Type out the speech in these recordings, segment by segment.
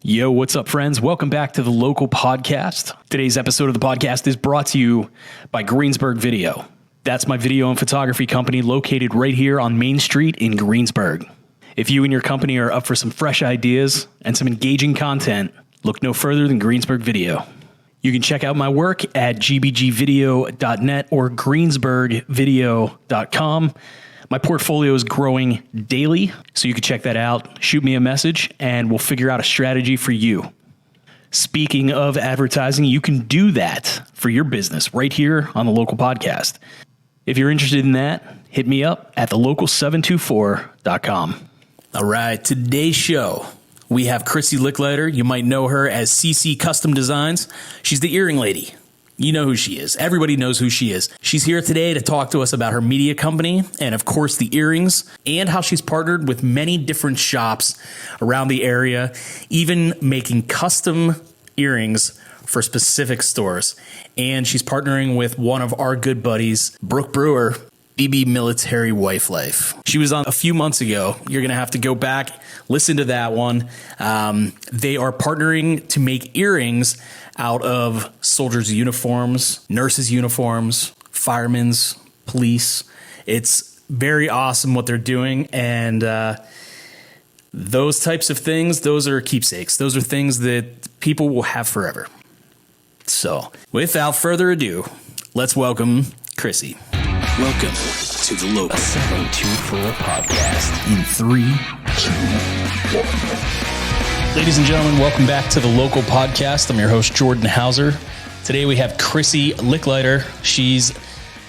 Yo, what's up, friends? Welcome back to the Local Podcast. Today's episode of the podcast is brought to you by Greensburg Video. That's my video and photography company located right here on Main Street in Greensburg. If you and your company are up for some fresh ideas and some engaging content, look no further than Greensburg Video. You can check out my work at gbgvideo.net or greensburgvideo.com. My portfolio is growing daily, so you can check that out. Shoot me a message, and we'll figure out a strategy for you. Speaking of advertising, you can do that for your business right here on the Local Podcast. If you're interested in that, hit me up at thelocal724.com. All right, today's show, we have Chrissy Leichliter. You might know her as CeCe Custom Designs. She's the earring lady. You know who she is. Everybody knows who she is. She's here today to talk to us about her media company and, of course, the earrings and how she's partnered with many different shops around the area, even making custom earrings for specific stores. And she's partnering with one of our good buddies, Brooke Brewer, BB Military Wife Life. She was on a few months ago. You're going to have to go back, listen to that one. They are partnering to make earrings out of soldiers' uniforms, nurses' uniforms, firemen's, police. It's very awesome what they're doing. And those types of things, those are keepsakes. Those are things that people will have forever. So without further ado, let's welcome Chrissy. Welcome to the Local 724 podcast in 3, 2, 1. Ladies and gentlemen, welcome back to the Local Podcast. I'm your host, Jordan Hauser. Today we have Chrissy Leichliter. She's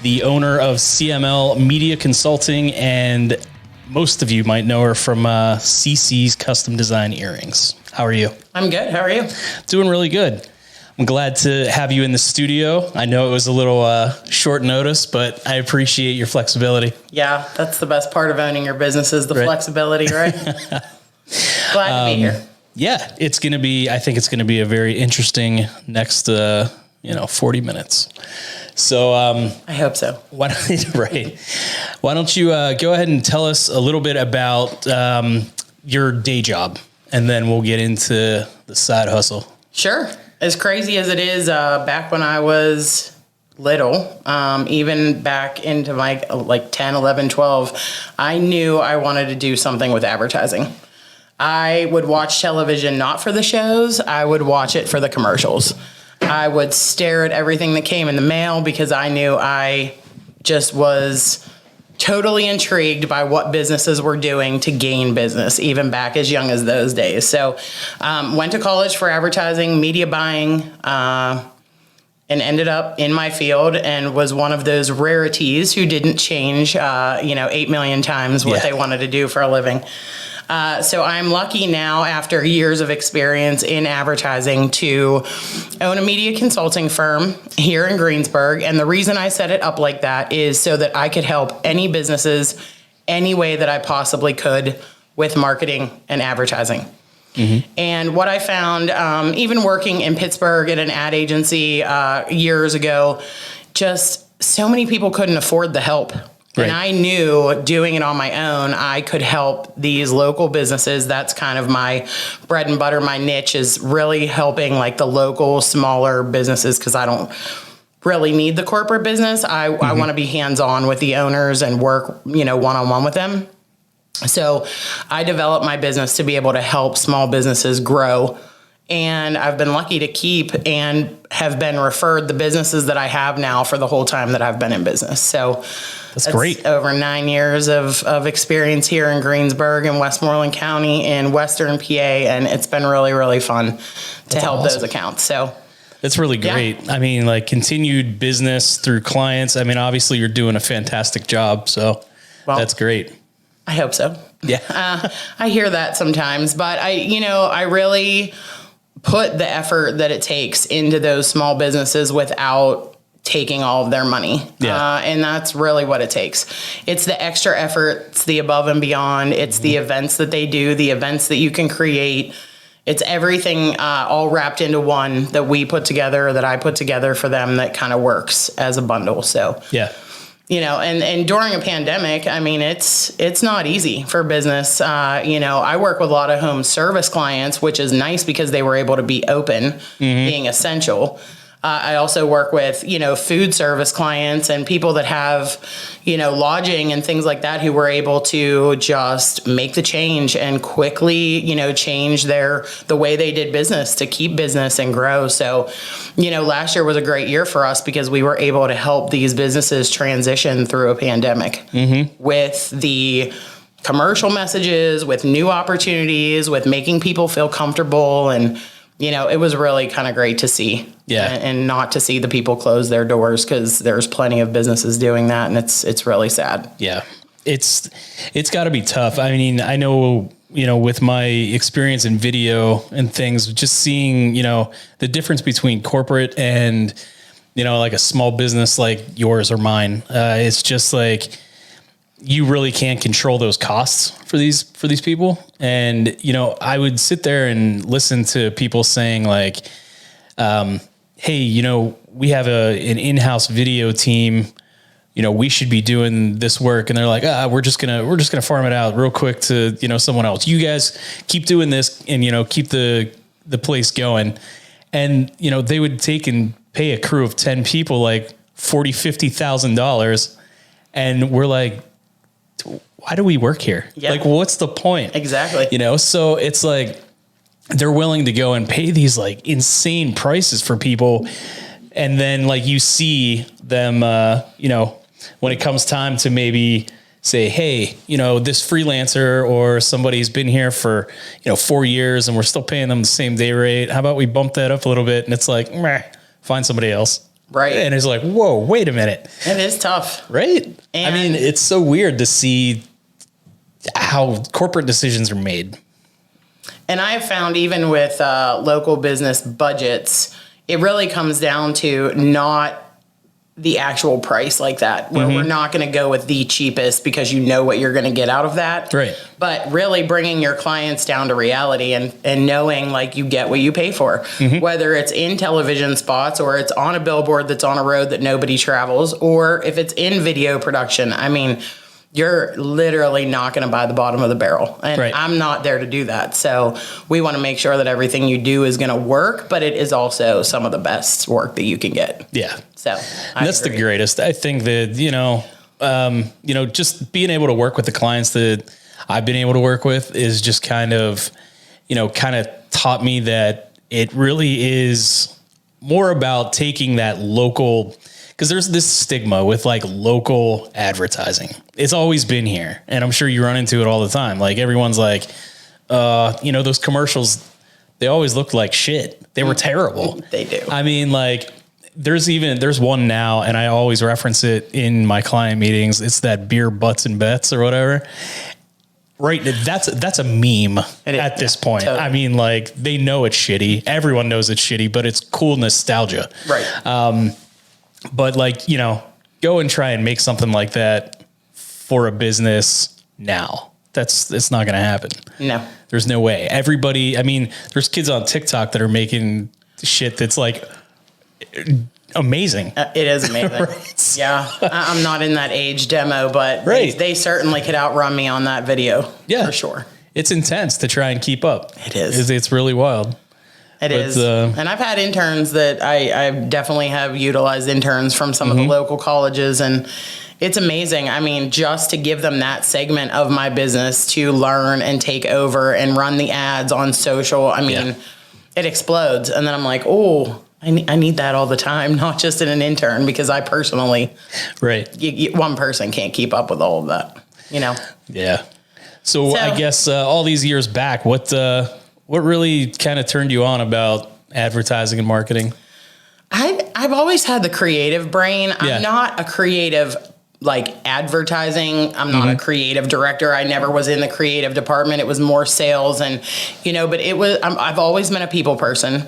the owner of CML Media Consulting, and most of you might know her from CeCe's Custom Design earrings. How are you? I'm good. How are you? Doing really good. I'm glad to have you in the studio. I know it was a little short notice, but I appreciate your flexibility. Yeah, that's the best part of owning your business is the flexibility, right? Glad to be here. Yeah, it's going to be, I think it's going to be a very interesting next, 40 minutes. So, I hope so. Why don't you go ahead and tell us a little bit about your day job, and then we'll get into the side hustle. Sure. As crazy as it is, back when I was little, even back into my 10, 11, 12, I knew I wanted to do something with advertising. I would watch television not for the shows. I would watch it for the commercials. I would stare at everything that came in the mail because I knew I just was totally intrigued by what businesses were doing to gain business, even back as young as those days. So went to college for advertising, media buying, and ended up in my field and was one of those rarities who didn't change, 8 million times what they wanted to do for a living. So I'm lucky now, after years of experience in advertising, to own a media consulting firm here in Greensburg. And the reason I set it up like that is so that I could help any businesses any way that I possibly could with marketing and advertising. Mm-hmm. And what I found, even working in Pittsburgh at an ad agency years ago, just so many people couldn't afford the help. Right. And I knew doing it on my own, I could help these local businesses. That's kind of my bread and butter. My niche is really helping the local, smaller businesses because I don't really need the corporate business. I want to be hands-on with the owners and work, one-on-one with them. So I developed my business to be able to help small businesses grow. And I've been lucky to keep and have been referred the businesses that I have now for the whole time that I've been in business. So that's great. Over 9 years of experience here in Greensburg and Westmoreland County in Western PA. And it's been really, really fun to help those accounts. So that's really great. Yeah. I mean, continued business through clients. I mean, obviously you're doing a fantastic job. So that's great. I hope so. Yeah. I hear that sometimes, but I really put the effort that it takes into those small businesses without taking all of their money. Yeah. And that's really what it takes. It's the extra effort. It's the above and beyond. It's the events that they do, the events that you can create. It's everything all wrapped into one that we put together, that I put together for them, that kind of works as a bundle. So yeah. And during a pandemic, I mean, it's not easy for business. I work with a lot of home service clients, which is nice because they were able to be open, being essential. I also work with, food service clients and people that have, lodging and things like that who were able to just make the change and quickly, change the way they did business to keep business and grow. So, last year was a great year for us because we were able to help these businesses transition through a pandemic with the commercial messages, with new opportunities, with making people feel comfortable. And it was really kind of great to see. Yeah. And not to see the people close their doors, because there's plenty of businesses doing that. And it's really sad. Yeah. It's got to be tough. I mean, I know, with my experience in video and things, just seeing, the difference between corporate and, like a small business like yours or mine. It's just like, you really can't control those costs for these people. And, I would sit there and listen to people saying like, hey, we have an in-house video team, we should be doing this work. And they're like, we're just going to farm it out real quick to, someone else. You guys keep doing this and, keep the place going. And, they would take and pay a crew of 10 people, like $40,000, $50,000. And we're like, why do we work here? Yeah. Like, what's the point? Exactly. So it's like, they're willing to go and pay these like insane prices for people. And then like, you see them, when it comes time to maybe say, hey, this freelancer or somebody's been here for, 4 years and we're still paying them the same day rate. How about we bump that up a little bit? And it's like, find somebody else. Right. And it's like, whoa, wait a minute. It is tough. Right. And I mean, it's so weird to see how corporate decisions are made. And I've found even with local business budgets, it really comes down to not the actual price like that, where we're not going to go with the cheapest because you know what you're going to get out of that. Right. But really bringing your clients down to reality and knowing like you get what you pay for, whether it's in television spots or it's on a billboard that's on a road that nobody travels, or if it's in video production. I mean, you're literally not going to buy the bottom of the barrel. And right. I'm not there to do that. So we want to make sure that everything you do is going to work, but it is also some of the best work that you can get. Yeah. So that's the greatest. I think that, just being able to work with the clients that I've been able to work with is just kind of taught me that it really is more about taking that local, because there's this stigma with like local advertising. It's always been here. And I'm sure you run into it all the time. Like everyone's like, those commercials, they always looked like shit. They were terrible. They do. I mean, like there's one now, and I always reference it in my client meetings. It's that beer butts and bets or whatever. Right. That's a meme at this point. Totally. I mean, like they know it's shitty. Everyone knows it's shitty, but it's cool nostalgia. Right. But like, go and try and make something like that for a business now. It's not going to happen. No, there's no way. Everybody, I mean, there's kids on TikTok that are making shit that's like amazing. It is amazing. Right. Yeah. I'm not in that age demo, but right. they certainly could outrun me on that video. Yeah, for sure. It's intense to try and keep up. It is. It's really wild. It is. And I've had interns that I definitely have utilized interns from some of the local colleges, and it's amazing. I mean, just to give them that segment of my business to learn and take over and run the ads on social. I mean, it explodes. And then I'm like, oh, I need that all the time, not just in an intern, because I personally, right. One person can't keep up with all of that, Yeah. So I guess all these years back, what really kind of turned you on about advertising and marketing? I've always had the creative brain. I'm not a creative like advertising. I'm not a creative director. I never was in the creative department. It was more sales and, but I've always been a people person.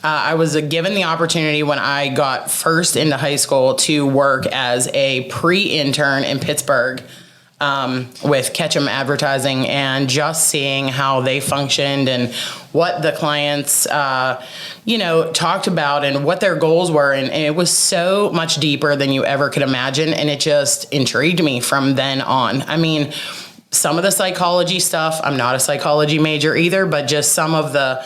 I was given the opportunity when I got first into high school to work as a pre-intern in Pittsburgh with Ketchum Advertising, and just seeing how they functioned and what the clients, talked about and what their goals were. And it was so much deeper than you ever could imagine. And it just intrigued me from then on. I mean, some of the psychology stuff, I'm not a psychology major either, but just some of the,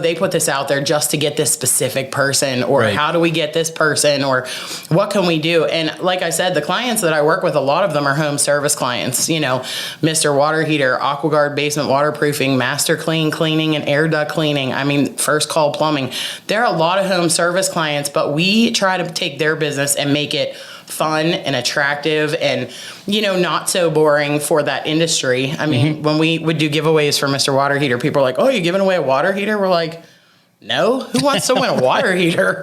they put this out there just to get this specific person, or how do we get this person, or what can we do? And like I said, the clients that I work with, a lot of them are home service clients, Mr. Water Heater, AquaGuard basement waterproofing, Master Clean cleaning and air duct cleaning. I mean, First Call plumbing. There are a lot of home service clients, but we try to take their business and make it fun and attractive and, not so boring for that industry. I mean, when we would do giveaways for Mr. Water Heater, people are like, "Oh, you're giving away a water heater?" We're like, no, who wants to win a water heater?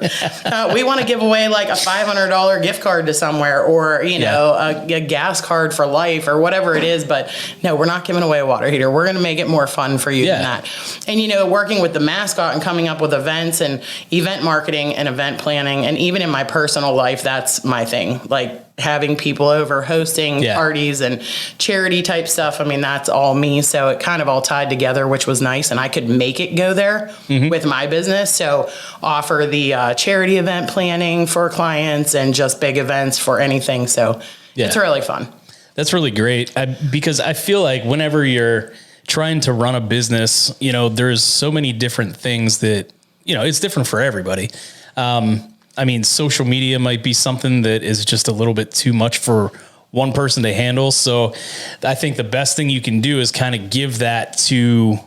We want to give away like a $500 gift card to somewhere, or, a gas card for life, or whatever it is. But no, we're not giving away a water heater. We're going to make it more fun for you than that. And, working with the mascot and coming up with events and event marketing and event planning. And even in my personal life, that's my thing. Like, having people over, hosting parties and charity type stuff. I mean, that's all me. So it kind of all tied together, which was nice. And I could make it go there with my business. So offer the charity event planning for clients and just big events for anything. So it's really fun. That's really great. Because I feel like whenever you're trying to run a business, there's so many different things that, it's different for everybody. I mean, social media might be something that is just a little bit too much for one person to handle. So I think the best thing you can do is kind of give that to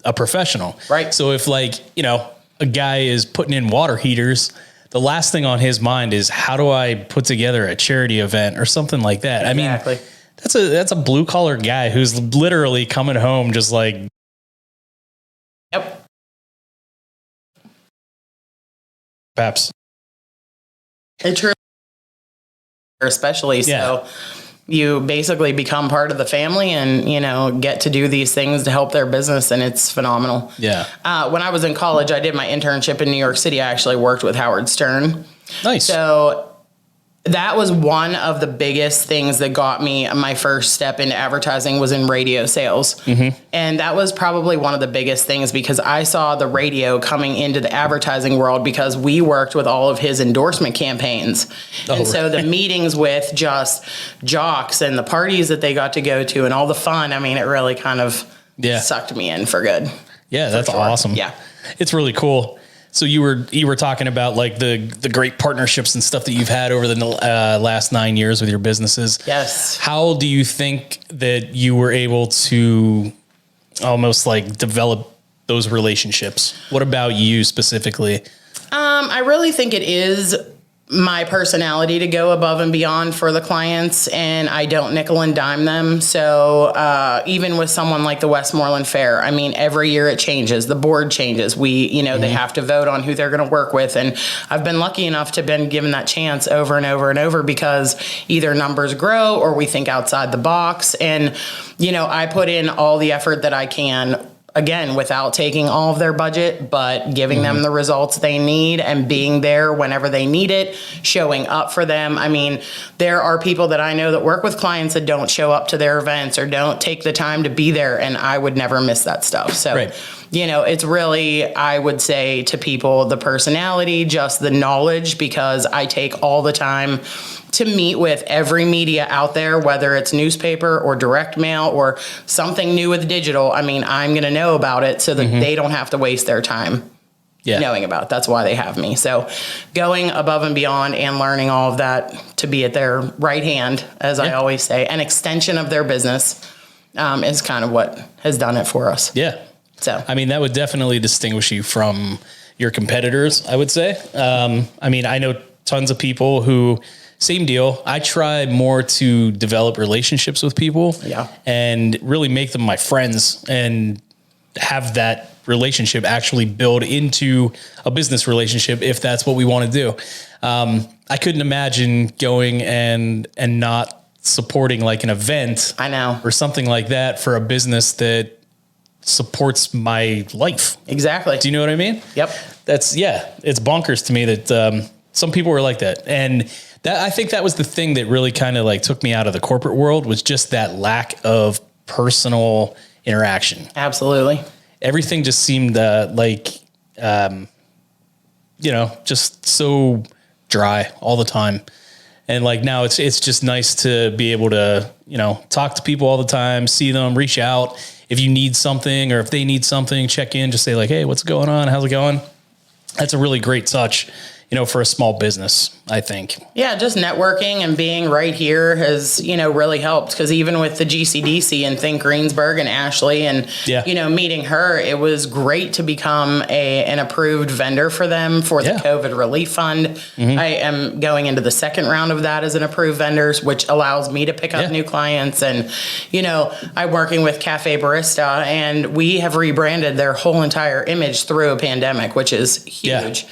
a professional. Right. So if a guy is putting in water heaters, the last thing on his mind is, how do I put together a charity event or something like that? Exactly. I mean, that's a blue collar guy who's literally coming home just like, perhaps. It truly, especially so you basically become part of the family and, get to do these things to help their business. And it's phenomenal. Yeah. When I was in college, I did my internship in New York City. I actually worked with Howard Stern. Nice. So that was one of the biggest things that got me. My first step into advertising was in radio sales. And that was probably one of the biggest things, because I saw the radio coming into the advertising world because we worked with all of his endorsement campaigns. So the meetings with just jocks and the parties that they got to go to and all the fun, I mean, it really kind of sucked me in for good. Yeah, that's awesome. Yeah. It's really cool. So you were talking about like the great partnerships and stuff that you've had over the last 9 years with your businesses. Yes. How do you think that you were able to almost like develop those relationships? What about you specifically? I really think it is my personality to go above and beyond for the clients, and I don't nickel and dime them. So even with someone like the Westmoreland Fair, I mean, every year it changes. The board changes. They have to vote on who they're going to work with. And I've been lucky enough to been given that chance over and over and over, because either numbers grow or we think outside the box. And, I put in all the effort that I can, again, without taking all of their budget, but giving them the results they need and being there whenever they need it, showing up for them. I mean, there are people that I know that work with clients that don't show up to their events or don't take the time to be there, and I would never miss that stuff. So, it's really, I would say to people, the personality, just the knowledge, because I take all the time to meet with every media out there, whether it's newspaper or direct mail or something new with digital. I mean, I'm going to know about it so that they don't have to waste their time knowing about it. That's why they have me. So going above and beyond and learning all of that to be at their right hand, as I always say, an extension of their business is kind of what has done it for us. Yeah. So, I mean, that would definitely distinguish you from your competitors, I would say. I mean, I know tons of people who, same deal. I try more to develop relationships with people and really make them my friends and have that relationship actually build into a business relationship, if that's what we want to do. I couldn't imagine going and not supporting like an event, or something like that for a business that supports my life. Exactly. Do you know what I mean? Yep. It's bonkers to me that, Some people were like that. And that, I think that was the thing that really kind of like took me out of the corporate world, was just that lack of personal interaction. Absolutely. Everything just seemed just so dry all the time. And like now it's just nice to be able to, talk to people all the time, see them, reach out. If you need something or if they need something, check in, just say like, hey, what's going on? How's it going? That's a really great touch, for a small business, I think. Yeah, just networking and being right here has, really helped, because even with the GCDC and Think Greensburg and Ashley and, meeting her, it was great to become an approved vendor for them for the COVID relief fund. Mm-hmm. I am going into the second round of that as an approved vendor, which allows me to pick up new clients. And, I'm working with Cafe Barista, and we have rebranded their whole entire image through a pandemic, which is huge. Yeah.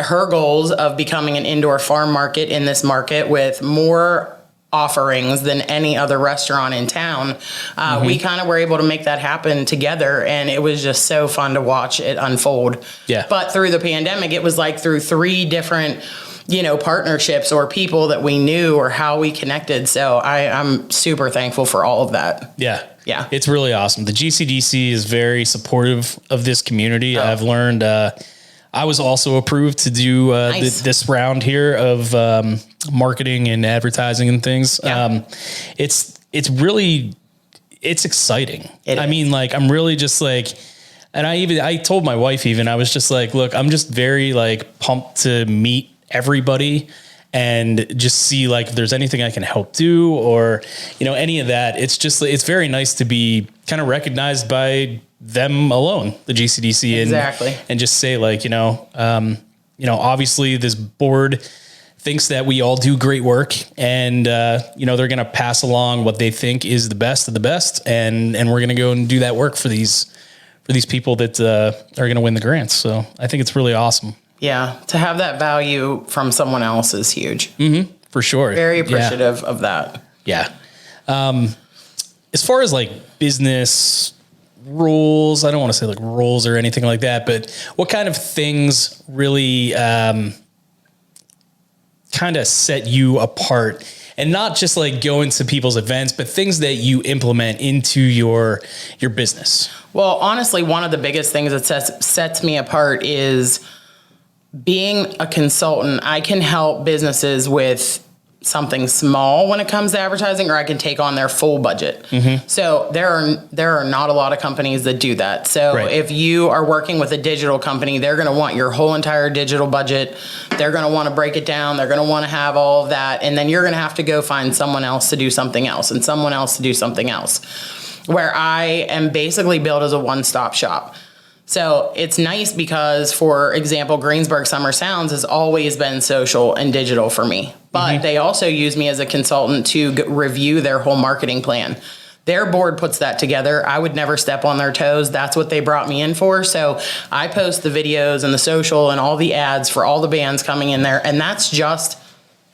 Her goals of becoming an indoor farm market in this market with more offerings than any other restaurant in town. We kind of were able to make that happen together, and it was just so fun to watch it unfold. Yeah. But through the pandemic, it was like through 3 different partnerships or people that we knew or how we connected. So I'm super thankful for all of that. Yeah. Yeah. It's really awesome. The GCDC is very supportive of this community. I've learned, I was also approved to do this round here of marketing and advertising and things. Yeah. It's exciting. I'm really just like, and I told my wife I was just like, look, I'm just very like pumped to meet everybody and just see like if there's anything I can help do or, any of that. It's very nice to be kind of recognized by them alone, the GCDC, and just say like, obviously this board thinks that we all do great work, and they're going to pass along what they think is the best of the best, and we're going to go and do that work for these people that are going to win the grants. So I think it's really awesome. Yeah, to have that value from someone else is huge. Mm-hmm, for sure. Very appreciative of that. Yeah. As far as like business rules, I don't want to say like rules or anything like that, but what kind of things really kind of set you apart, and not just like going to people's events, but things that you implement into your business? Well, honestly, one of the biggest things that sets me apart is being a consultant. I can help businesses with something small when it comes to advertising, or I can take on their full budget. Mm-hmm. So there are not a lot of companies that do that. So if you are working with a digital company, they're going to want your whole entire digital budget. They're going to want to break it down. They're going to want to have all of that. And then you're going to have to go find someone else to do something else and someone else to do something else, where I am basically built as a one-stop shop. So it's nice because, for example, Greensburg Summer Sounds has always been social and digital for me. But they also use me as a consultant to review their whole marketing plan. Their board puts that together. I would never step on their toes. That's what they brought me in for. So I post the videos and the social and all the ads for all the bands coming in there. And that's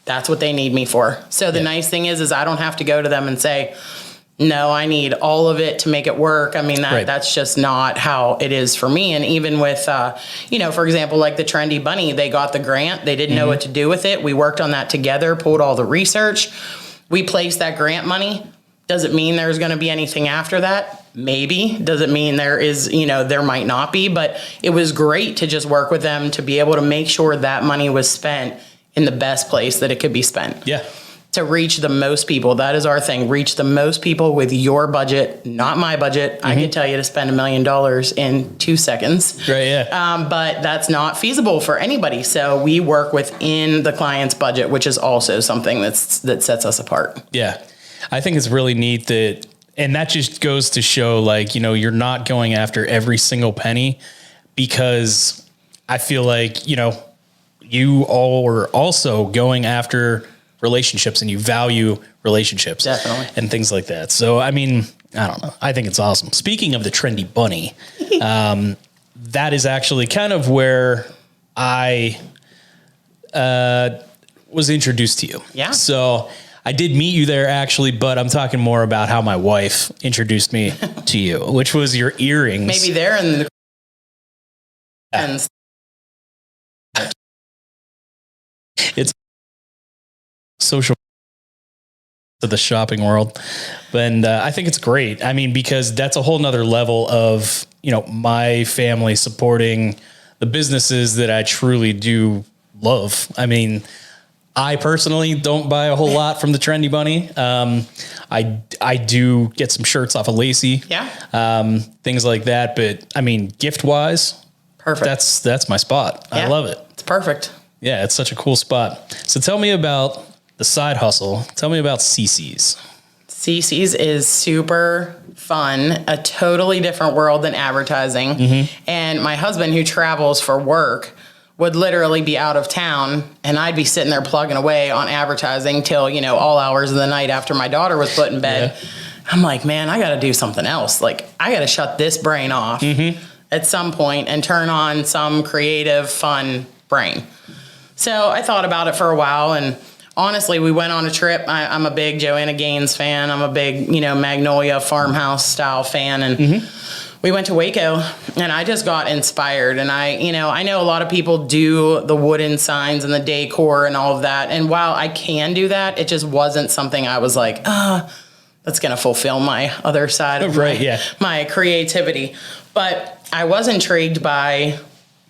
what they need me for. So the nice thing is I don't have to go to them and say, no, I need all of it to make it work. I mean, that's just not how it is for me. And even with, for example, like the Trendy Bunny, they got the grant. They didn't know what to do with it. We worked on that together, pulled all the research. We placed that grant money. Does it mean there's going to be anything after that? Maybe. Does it mean there is, there might not be. But it was great to just work with them to be able to make sure that money was spent in the best place that it could be spent. Yeah. To reach the most people. That is our thing. Reach the most people with your budget, not my budget. I could tell you to spend $1 million in 2 seconds. Right, yeah. But that's not feasible for anybody. So we work within the client's budget, which is also something that sets us apart. Yeah. I think it's really neat and that just goes to show like, you're not going after every single penny, because I feel like, you all are also going after relationships, and you value relationships. Definitely. And things like that. So, I mean, I don't know. I think it's awesome. Speaking of the Trendy Bunny, that is actually kind of where I was introduced to you. Yeah. So I did meet you there actually, but I'm talking more about how my wife introduced me to you, which was your earrings. Maybe they're in the It's social to the shopping world. And I think it's great. I mean, because that's a whole nother level of, my family supporting the businesses that I truly do love. I mean, I personally don't buy a whole lot from the Trendy Bunny. I do get some shirts off of Lacey. Yeah. Things like that. But I mean, gift wise, perfect. That's my spot. Yeah, I love it. It's perfect. Yeah, it's such a cool spot. So tell me about the side hustle. Tell me about CeCe's. CeCe's is super fun, a totally different world than advertising. And my husband, who travels for work, would literally be out of town, and I'd be sitting there plugging away on advertising till, all hours of the night after my daughter was put in bed. Yeah. I'm like, man, I got to do something else. Like, I got to shut this brain off at some point and turn on some creative, fun brain. So I thought about it for a while, and honestly, we went on a trip. I'm a big Joanna Gaines fan. I'm a big, Magnolia farmhouse style fan. And we went to Waco, and I just got inspired. And I know a lot of people do the wooden signs and the decor and all of that. And while I can do that, it just wasn't something I was like, that's going to fulfill my other side of my creativity. But I was intrigued by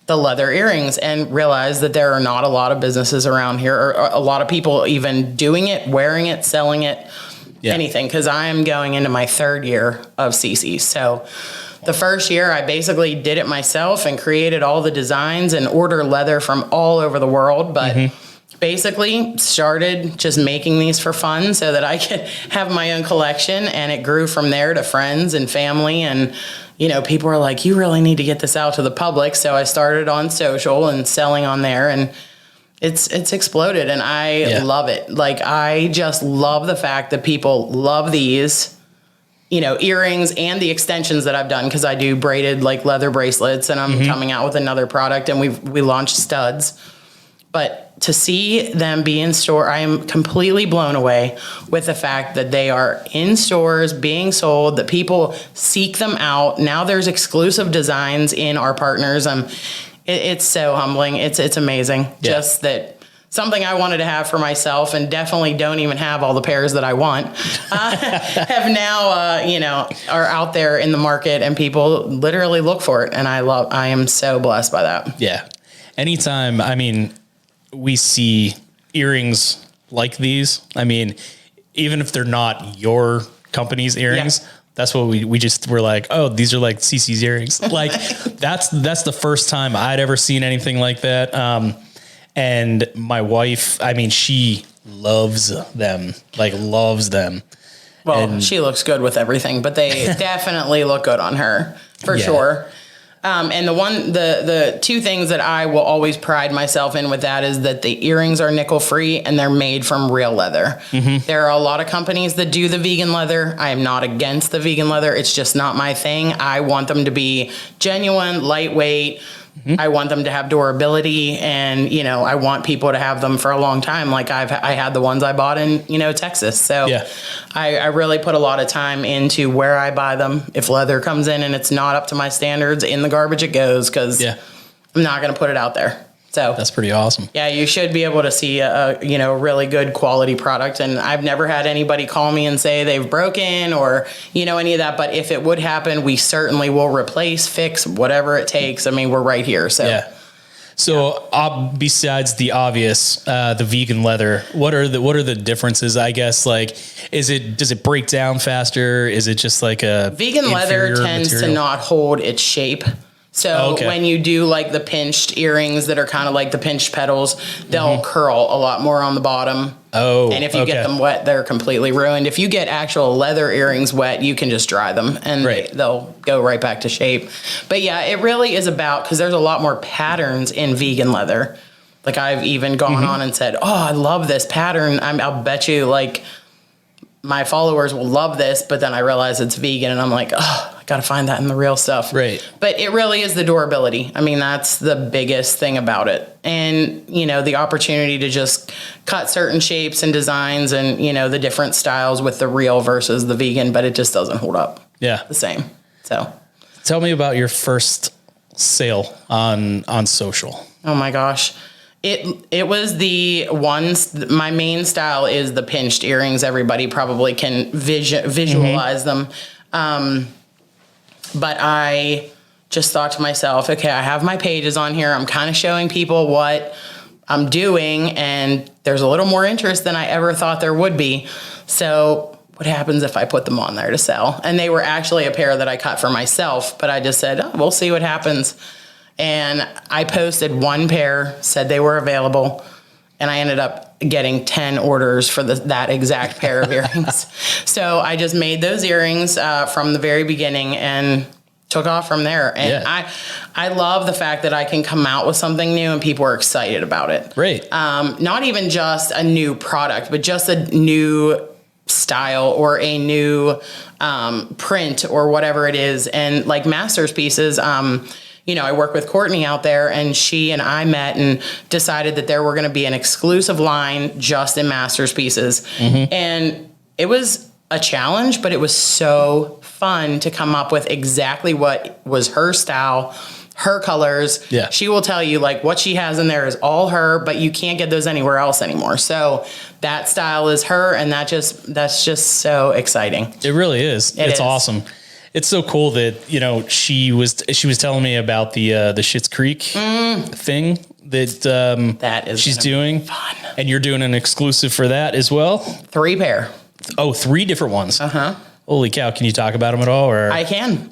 the leather earrings and realized that there are not a lot of businesses around here, or a lot of people even doing it, wearing it, selling it, anything. Because I am going into my third year of CeCe. So the first year I basically did it myself and created all the designs and order leather from all over the world. But basically started just making these for fun so that I could have my own collection. And it grew from there to friends and family. And people are like, you really need to get this out to the public. So I started on social and selling on there, and it's exploded, and I love it. Like, I just love the fact that people love these, earrings and the extensions that I've done, because I do braided like leather bracelets, and I'm coming out with another product, and we launched studs. But to see them be in store, I am completely blown away with the fact that they are in stores being sold, that people seek them out. Now there's exclusive designs in our partners. It's so humbling. It's amazing. Yeah. Just that something I wanted to have for myself, and definitely don't even have all the pairs that I want, have now, are out there in the market, and people literally look for it. And I am so blessed by that. Yeah. Anytime, we see earrings like these. Even if they're not your company's earrings, that's what we're like, oh, these are like CeCe's earrings. Like that's the first time I'd ever seen anything like that. And my wife, she loves them, loves them. Well, and she looks good with everything, but they definitely look good on her for sure. And the two things that I will always pride myself in with that is that the earrings are nickel free and they're made from real leather. There are a lot of companies that do the vegan leather. I am not against the vegan leather. It's just not my thing. I want them to be genuine, lightweight. I want them to have durability, and, I want people to have them for a long time. Like I had the ones I bought in, Texas. So I really put a lot of time into where I buy them. If leather comes in and it's not up to my standards, in the garbage it goes, because I'm not going to put it out there. So that's pretty awesome. Yeah, you should be able to see a really good quality product. And I've never had anybody call me and say they've broken or any of that. But if it would happen, we certainly will replace, fix, whatever it takes. We're right here. So besides the obvious, the vegan leather, what are the differences? I guess does it break down faster? Is it just like a vegan leather tends to not hold its shape. So when you do the pinched earrings that are kind of like the pinched petals, they'll curl a lot more on the bottom. Oh, and if you get them wet, they're completely ruined. If you get actual leather earrings wet, you can just dry them and they'll go right back to shape. But yeah, it really is about, because there's a lot more patterns in vegan leather. Like I've even gone on and said, oh, I love this pattern. I'll bet you my followers will love this, but then I realize it's vegan and I'm like, oh, I got to find that in the real stuff. Right. But it really is the durability. That's the biggest thing about it. And, the opportunity to just cut certain shapes and designs and, the different styles with the real versus the vegan, but it just doesn't hold up. Yeah. The same. So tell me about your first sale on social. Oh my gosh. It was the ones, my main style is the pinched earrings. Everybody probably can visualize them. But I just thought to myself, okay, I have my pages on here. I'm kind of showing people what I'm doing, and there's a little more interest than I ever thought there would be. So what happens if I put them on there to sell? And they were actually a pair that I cut for myself, but I just said, oh, we'll see what happens. And I posted one pair, said they were available, and I ended up getting 10 orders for that exact pair of earrings. So I just made those earrings from the very beginning and took off from there. And I love the fact that I can come out with something new and people are excited about it. Right. Not even just a new product, but just a new style or a new print or whatever it is. And like Masters pieces, I work with Courtney out there, and she and I met and decided that there were going to be an exclusive line just in Masters pieces. And it was a challenge, but it was so fun to come up with exactly what was her style, her colors. Yeah. She will tell you like what she has in there is all her, but you can't get those anywhere else anymore. So that style is her, and that's just so exciting. It really is. It's awesome. It's so cool that, she was telling me about the Schitt's Creek thing that she's doing. Fun. And you're doing an exclusive for that as well? 3 pair. Oh, 3 different ones. Holy cow. Can you talk about them at all? Or I can.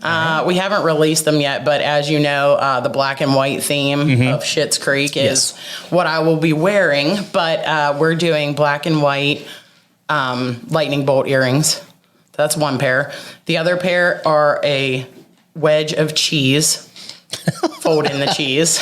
We haven't released them yet, but as you know, the black and white theme of Schitt's Creek is what I will be wearing. But we're doing black and white lightning bolt earrings. That's one pair. The other pair are a wedge of cheese, fold in the cheese.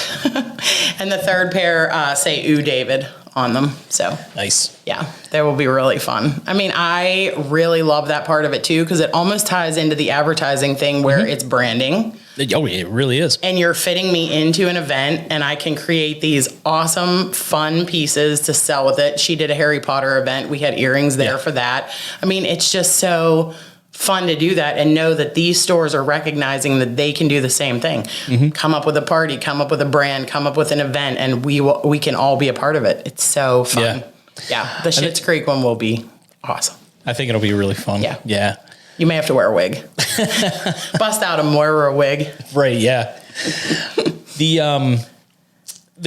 And the third pair say "Ooh, David" on them. So nice. Yeah, they will be really fun. I mean, I really love that part of it too, because it almost ties into the advertising thing where it's branding. Oh, it really is. And you're fitting me into an event, and I can create these awesome, fun pieces to sell with it. She did a Harry Potter event. We had earrings there for that. I mean, it's just so fun to do that and know that these stores are recognizing that they can do the same thing. Come up with a party, come up with a brand, come up with an event, and we can all be a part of it. It's so fun. Yeah. The Schitt's Creek one will be awesome. I think it'll be really fun. Yeah. You may have to wear a wig. Bust out a Moira wig. Right, yeah. The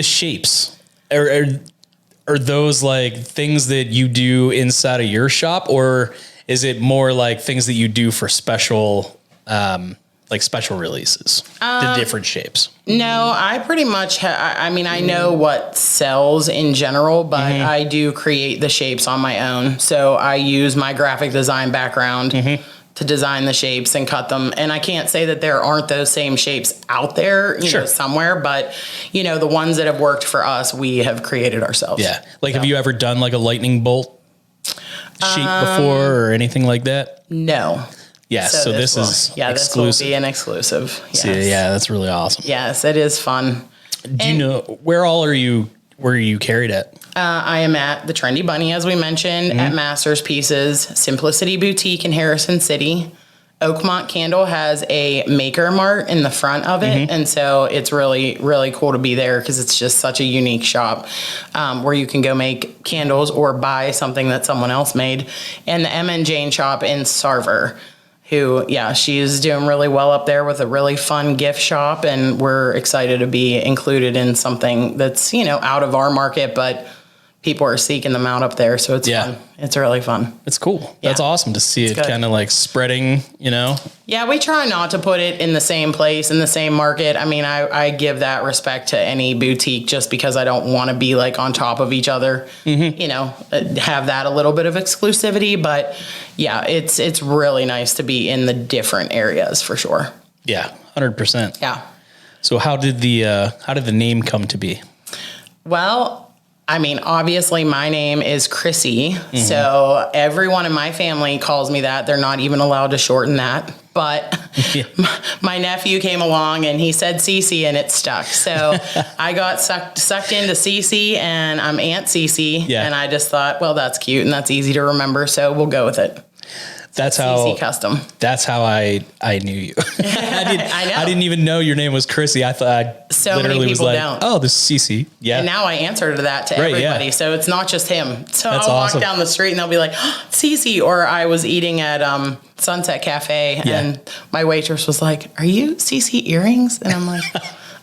shapes, are those like things that you do inside of your shop, or is it more like things that you do for special, special releases, the different shapes? No, I pretty much, I know what sells in general, but I do create the shapes on my own. So I use my graphic design background to design the shapes and cut them. And I can't say that there aren't those same shapes out there, you know, somewhere, but the ones that have worked for us, we have created ourselves. Yeah. Like, have you ever done like a lightning bolt sheet before or anything like that? No. Yeah. So this is exclusive. This will be an exclusive. Yes. See, yeah, that's really awesome. Yes, it is fun. Do you know where are you carried at? I am at the Trendy Bunny, as we mentioned, at Masters Pieces, Simplicity Boutique in Harrison City. Oakmont Candle has a maker mart in the front of it. And so it's really, really cool to be there because it's just such a unique shop where you can go make candles or buy something that someone else made. And the M and Jane shop in Sarver, who, she's doing really well up there with a really fun gift shop. And we're excited to be included in something that's, out of our market, but people are seeking them out up there. So it's fun. It's really fun. It's cool. That's awesome to see it kind of like spreading, Yeah, we try not to put it in the same place, in the same market. I mean, I give that respect to any boutique just because I don't want to be like on top of each other, have that a little bit of exclusivity. But yeah, it's really nice to be in the different areas for sure. Yeah, 100%. Yeah. So how did the name come to be? Well, I mean, obviously my name is Chrissy, so everyone in my family calls me that. They're not even allowed to shorten that. But my nephew came along and he said CeCe and it stuck. So I got sucked into CeCe, and I'm Aunt CeCe. And I just thought, well, that's cute and that's easy to remember, so we'll go with it. That's CeCe Custom. That's how I knew you. I know. I didn't even know your name was Chrissy. I thought I So literally many was people like, don't. oh, this is CeCe. Yeah. And now I answer to that to everybody. So it's not just him. So That's I'll awesome. walk down the street and they'll be like, oh, CeCe. Or I was eating at Sunset Cafe and my waitress was like, are you CeCe Earrings? And I'm like,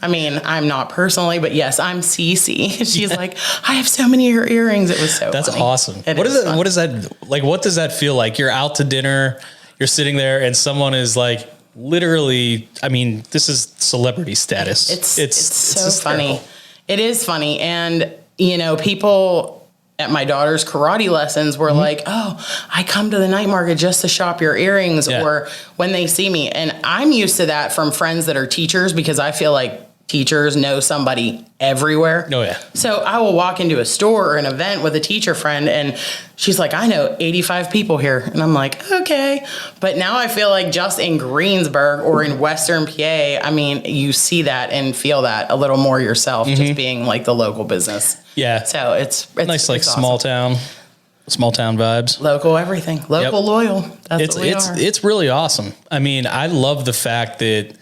I mean, I'm not personally, but yes, I'm CeCe. She's like, I have so many of your earrings. It was so That's funny. awesome. What is What is that like? What does that feel like? You're out to dinner, you're sitting there, and someone is like, literally. I mean, this is celebrity status. It's so funny. It is funny, and you know, people at my daughter's karate lessons were like, oh, I come to the night market just to shop your earrings, or when they see me, and I'm used to that from friends that are teachers because I feel like teachers know somebody everywhere. Oh, yeah. So I will walk into a store or an event with a teacher friend and she's like, I know 85 people here. And I'm like, okay. But now I feel like just in Greensburg or in Western PA, I mean, you see that and feel that a little more yourself, just being like the local business. Yeah. So it's nice, like it's small awesome. town vibes. Local everything. Local loyal. That's what we are. It's really awesome. I mean, I love the fact that,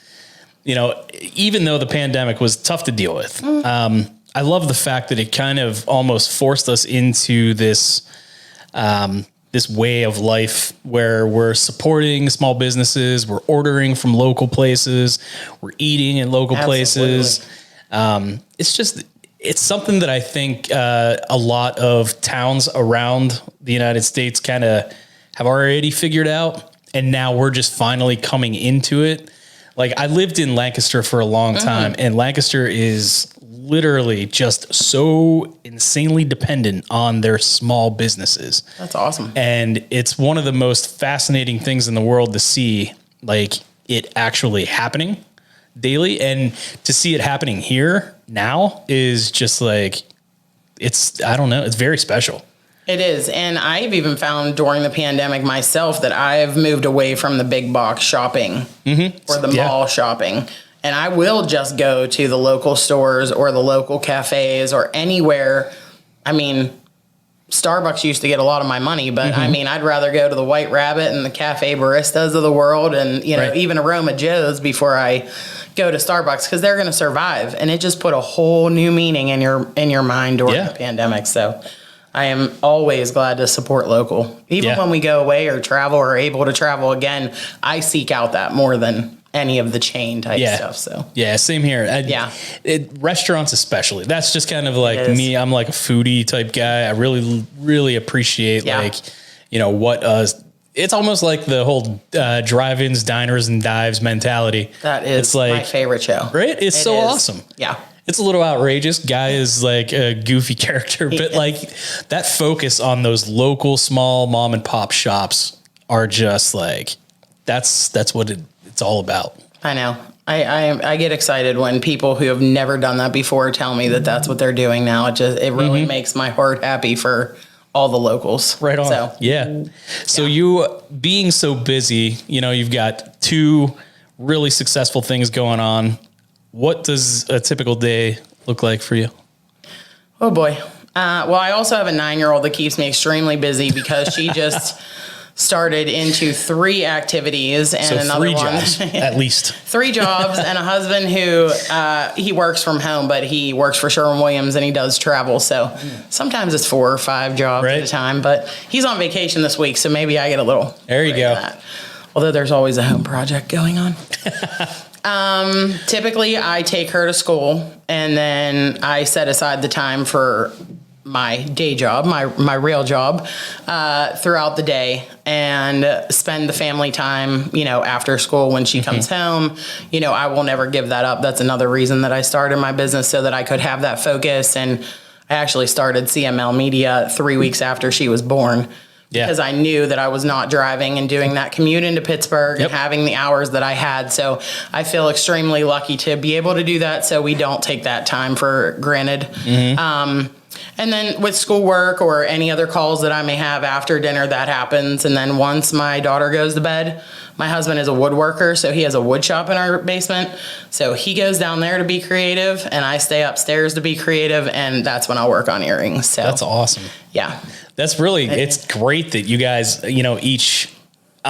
you know, even though the pandemic was tough to deal with, I love the fact that it kind of almost forced us into this this way of life where we're supporting small businesses, we're ordering from local places, we're eating in local places. It's something that I think a lot of towns around the United States kind of have already figured out, and now we're just finally coming into it. Like, I lived in Lancaster for a long time, and Lancaster is literally just so insanely dependent on their small businesses. That's awesome. And it's one of the most fascinating things in the world to see, like, it actually happening daily. And to see it happening here now is just like, I don't know, it's very special. It is. And I've even found during the pandemic myself that I've moved away from the big box shopping or the mall shopping. And I will just go to the local stores or the local cafes or anywhere. I mean, Starbucks used to get a lot of my money, but I mean, I'd rather go to the White Rabbit and the Cafe Baristas of the world and, you know, even Aroma Joe's before I go to Starbucks, because they're going to survive. And it just put a whole new meaning in your mind during the pandemic. So I am always glad to support local. Even when we go away or travel or able to travel again, I seek out that more than any of the chain type stuff. So same here. Restaurants especially. That's just kind of like me. I'm like a foodie type guy. I really, really appreciate like, you know, what it's almost like the whole drive-ins, diners, and dives mentality. That is like my favorite show. Right? It's so awesome. Yeah. It's a little outrageous. Guy is like a goofy character, but like that focus on those local small mom and pop shops are just like, that's what it's all about. I know. I get excited when people who have never done that before tell me that that's what they're doing now. It really makes my heart happy for all the locals. Right on. So, So you being so busy, you know, you've got two really successful things going on. What does a typical day look like for you? Oh boy. Well, I also have a 9-year-old that keeps me extremely busy because she just started into 3 activities and So another 3 one. jobs, at least. 3 jobs and a husband who he works from home, but he works for Sherwin-Williams and he does travel. So sometimes it's 4 or 5 jobs at a time, but he's on vacation this week. So maybe I get a little. There you go. That. Although there's always a home project going on. Typically I take her to school and then I set aside the time for my day job, my real job, throughout the day and spend the family time, you know, after school when she comes home. You know, I will never give that up. That's another reason that I started my business, so that I could have that focus. And I actually started CML Media 3 weeks after she was born. Because I knew that I was not driving and doing that commute into Pittsburgh and having the hours that I had. So I feel extremely lucky to be able to do that, so we don't take that time for granted. And then with schoolwork or any other calls that I may have after dinner, that happens. And then once my daughter goes to bed, my husband is a woodworker, so he has a wood shop in our basement. So he goes down there to be creative, and I stay upstairs to be creative, and that's when I'll work on earrings. So that's awesome. Yeah. That's really, it's great that you guys, you know, each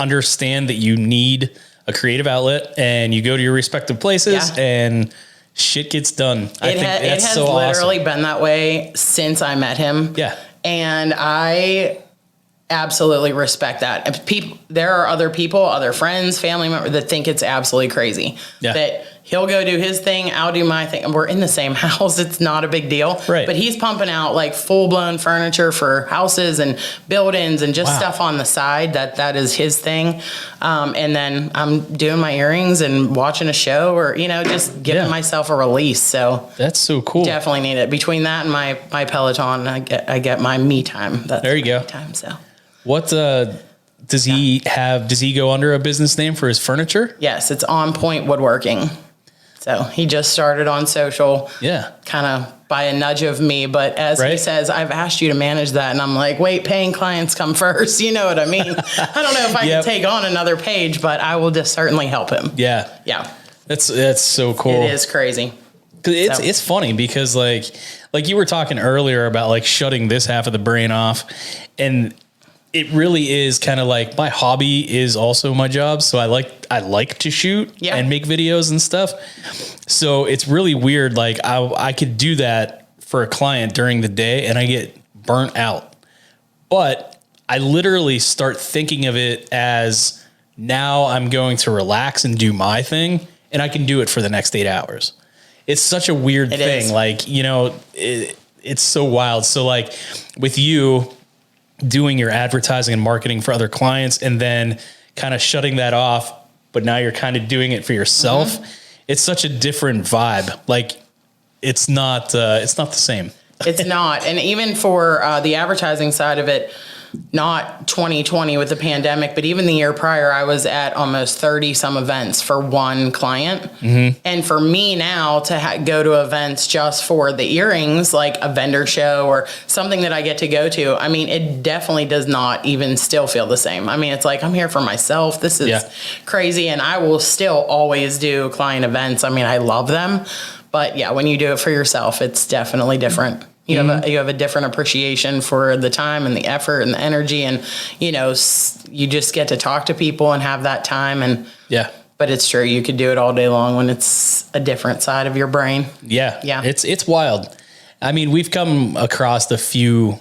understand that you need a creative outlet and you go to your respective places and shit gets done. I think that's it has so literally awesome. been that way since I met him. Yeah. And I absolutely respect that. And there are other people, other friends, family members that think it's absolutely crazy. Yeah. That he'll go do his thing, I'll do my thing. And we're in the same house. It's not a big deal. Right. But he's pumping out like full blown furniture for houses and buildings and just stuff on the side. That is his thing. And then I'm doing my earrings and watching a show or, just giving myself a release. So that's so cool. Definitely need it. Between that and my Peloton, I get my me time. There you go. Me time, so. What does he have? Does he go under a business name for his furniture? Yes, it's On Point Woodworking. So he just started on social. Yeah. Kind of by a nudge of me. But as he says, I've asked you to manage that. And I'm like, wait, paying clients come first. You know what I mean? I don't know if I can take on another page, but I will just certainly help him. Yeah. Yeah. That's so cool. It is crazy. It's funny because like you were talking earlier about like shutting this half of the brain off, and it really is kind of like my hobby is also my job. So I like to shoot and make videos and stuff. So it's really weird. Like I could do that for a client during the day and I get burnt out, but I literally start thinking of it as now I'm going to relax and do my thing and I can do it for the next 8 hours. It's such a weird thing. Is. Like, it's so wild. So like with you doing your advertising and marketing for other clients and then kind of shutting that off, but now you're kind of doing it for yourself. Mm-hmm. It's such a different vibe. Like it's not the same. It's not. And even for the advertising side of it, not 2020 with the pandemic, but even the year prior, I was at almost 30 some events for one client. Mm-hmm. And for me now to go to events just for the earrings, like a vendor show or something that I get to go to, I mean, it definitely does not even still feel the same. I mean, it's like, I'm here for myself. This is crazy. And I will still always do client events. I mean, I love them, but yeah, when you do it for yourself, it's definitely different. You have a different appreciation for the time and the effort and the energy, and you just get to talk to people and have that time. And but it's true, you could do it all day long when it's a different side of your brain. Yeah, it's wild. I mean, we've come across a few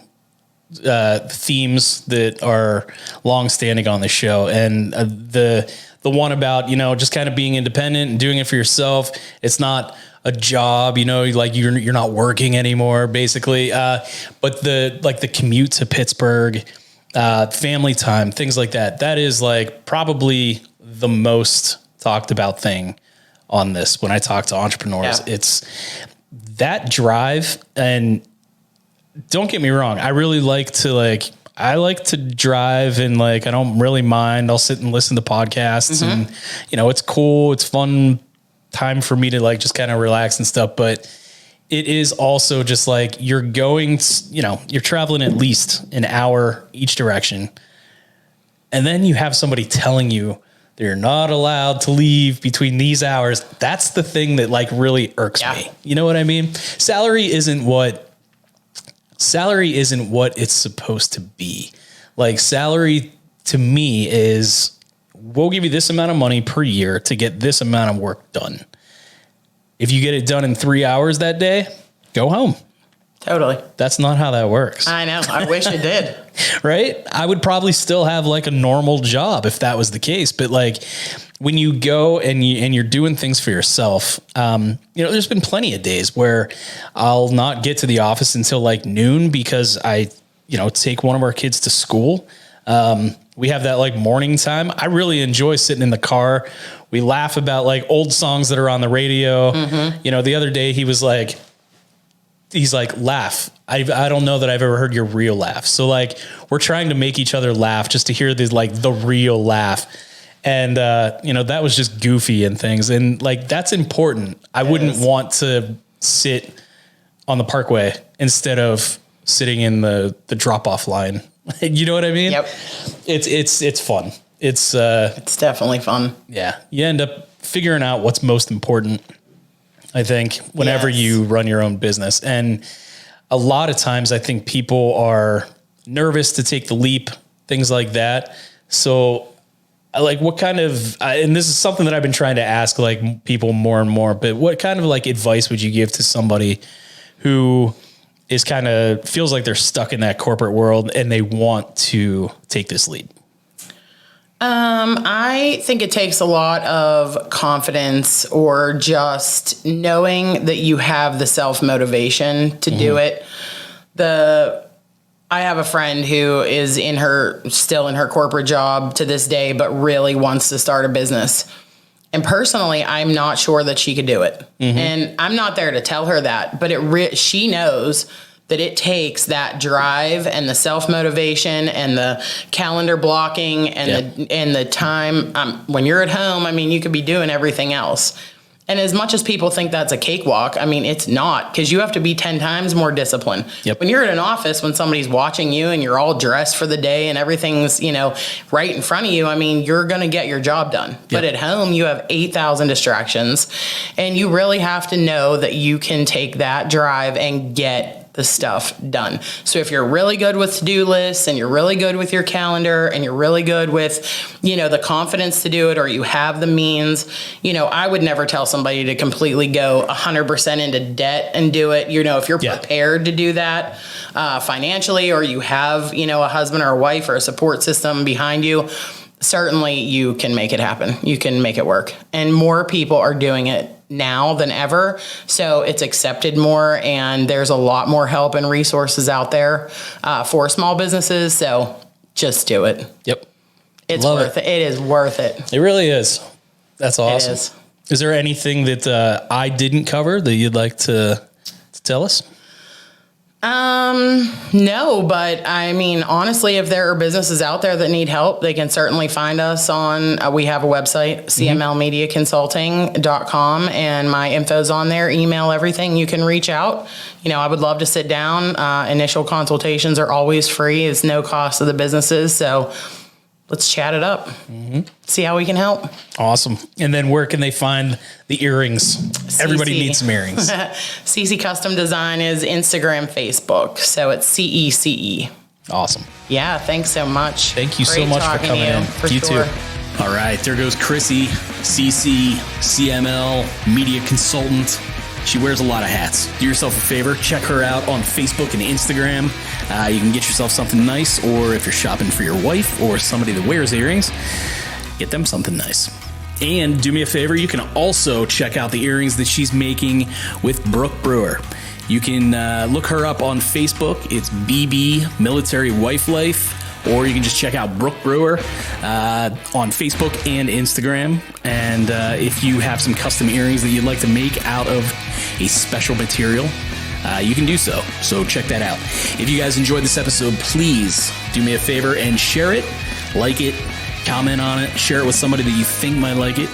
themes that are long-standing on the show, and the one about just kind of being independent and doing it for yourself. It's not a job, like you're not working anymore, basically. But the commute to Pittsburgh, family time, things like that. That is like probably the most talked about thing on this. When I talk to entrepreneurs, it's that drive. And don't get me wrong, I really like to drive and I don't really mind. I'll sit and listen to podcasts and it's cool. It's fun time for me to just kind of relax and stuff. But it is also just you're going, you're traveling at least an hour each direction. And then you have somebody telling you that you're not allowed to leave between these hours. That's the thing that really irks me. You know what I mean? Salary isn't what it's supposed to be. Salary to me is, we'll give you this amount of money per year to get this amount of work done. If you get it done in 3 hours that day, go home. Totally. That's not how that works. I know. I wish it did. Right? I would probably still have a normal job if that was the case. But when you go and you're doing things for yourself, there's been plenty of days where I'll not get to the office until noon because I, take one of our kids to school. We have that morning time. I really enjoy sitting in the car. We laugh about old songs that are on the radio. Mm-hmm. The other day he's like, laugh. I don't know that I've ever heard your real laugh. So we're trying to make each other laugh just to hear this, the real laugh. And, that was just goofy and things. And that's important. I wouldn't want to sit on the parkway instead of sitting in the drop-off line. You know what I mean? Yep. It's fun. It's definitely fun. Yeah. You end up figuring out what's most important, I think, whenever you run your own business. And a lot of times I think people are nervous to take the leap, things like that. So like what kind of, and this is something that I've been trying to ask like people more and more, but what kind of like advice would you give to somebody who is kind of feels like they're stuck in that corporate world and they want to take this leap? I think it takes a lot of confidence or just knowing that you have the self-motivation to do it. I have a friend who is still in her corporate job to this day, but really wants to start a business. And personally, I'm not sure that she could do it. And I'm not there to tell her that, but she knows that it takes that drive and the self-motivation and the calendar blocking and the time. When you're at home, I mean, you could be doing everything else. And as much as people think that's a cakewalk, I mean, it's not, because you have to be 10 times more disciplined. When you're in an office, when somebody's watching you and you're all dressed for the day and everything's, right in front of you, I mean, you're going to get your job done. But at home, you have 8,000 distractions, and you really have to know that you can take that drive and get the stuff done. So if you're really good with to-do lists and you're really good with your calendar and you're really good with, the confidence to do it, or you have the means, I would never tell somebody to completely go 100% into debt and do it. If you're prepared to do that financially, or you have, a husband or a wife or a support system behind you, certainly you can make it happen. You can make it work. And more people are doing it now than ever. So it's accepted more, and there's a lot more help and resources out there for small businesses. So just do it. Yep. It's worth it. It is worth it. It really is. That's awesome. It Is there anything that I didn't cover that you'd like to tell us? No, but I mean, honestly, if there are businesses out there that need help, they can certainly find us on, we have a website, cmlmediaconsulting.com, and my info's on there, email, everything. You can reach out. I would love to sit down. Initial consultations are always free. It's no cost to the businesses. So let's chat it up. See how we can help. Awesome. And then where can they find the earrings? CeCe. Everybody needs some earrings. CeCe Custom Design is Instagram, Facebook. So it's CeCe. Awesome. Yeah. Thanks so much. Thank you so much for coming in. You too. All right. There goes Chrissy, CeCe, CML Media Consultant. She wears a lot of hats. Do yourself a favor. Check her out on Facebook and Instagram. You can get yourself something nice, or if you're shopping for your wife or somebody that wears earrings, get them something nice. And do me a favor, you can also check out the earrings that she's making with Brooke Brewer. You can look her up on Facebook. It's BB Military Wife Life. Or you can just check out Brooke Brewer on Facebook and Instagram. And if you have some custom earrings that you'd like to make out of a special material, you can do so. So check that out. If you guys enjoyed this episode, please do me a favor and share it, like it, comment on it, share it with somebody that you think might like it.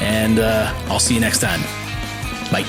And I'll see you next time. Bye.